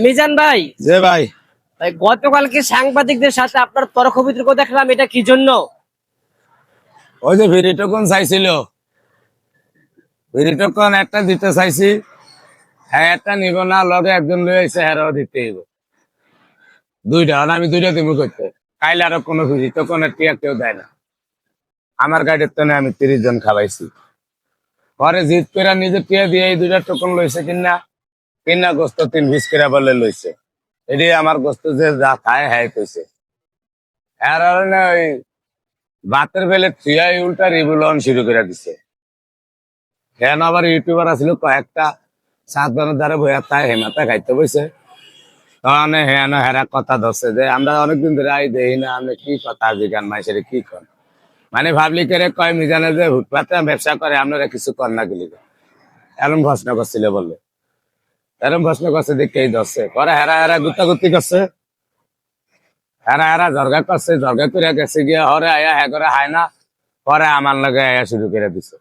মিজান ভাই, যে ভাই, ভাই গতকালকে সাংবাদিকদের সাথে আপনার তর্ক বিতর্ক দেখলাম, এটা কি জন্য? ওই যে ভিডি টোকন চাইছিল, ভিডি টোকন একটা দিতে চাইছি, হ্যাঁ একটা নিব না, লগে একজন লই আইছে, হ্যাঁ দিতে হইব দুইটা, আর আমি দুইটা দিব করতে। কাইলে আরো কোনো ভিডি টোকনের টিয়া কেউ দেয় না। আমার গাড়ির তো আমি 30 জন খাওয়াইছি, পরে জিদ করে নিজে টিয়া দিয়ে এই দুইটা টোকন লইছে কিনা, কিনা গোস্ত 3 পিস করে বলে লইছে। এটি আমার গোস্ত যে যা খায় হ্যাঁ কইছে। আর ওই ভাতের বেলে থিয়াই উল্টা রিবুলন শুরু করে দিছে। হ্যাঁ আবার ইউটিউবার আছিল কয়েকটা, 7 জনের দ্বারা বইয়া তাই হেমাতা খাইতে বসে। তখন হ্যাঁ হেরা কথা ধরছে যে আমরা অনেকদিন ধরে আই দেখি না, আপনি কি কথা জিগান মাইসের কি কর, মানে ভাবলি করে কয় মিজানে যে ফুটপাতে ব্যবসা করে, আপনারা কিছু কর না গেলি এরম প্রশ্ন করছিল বললে। এরম প্রশ্ন করছে দেখেই ধরছে, পরে হেরা হেরা গুতাগুতি করছে, হেরা হেরা ঝরগা করছে, ঝরগা করে গেছে গিয়ে হরে আয়া হ্যাঁ করে হায় না, পরে আমার লগে আয়া শুরু করে দিছে।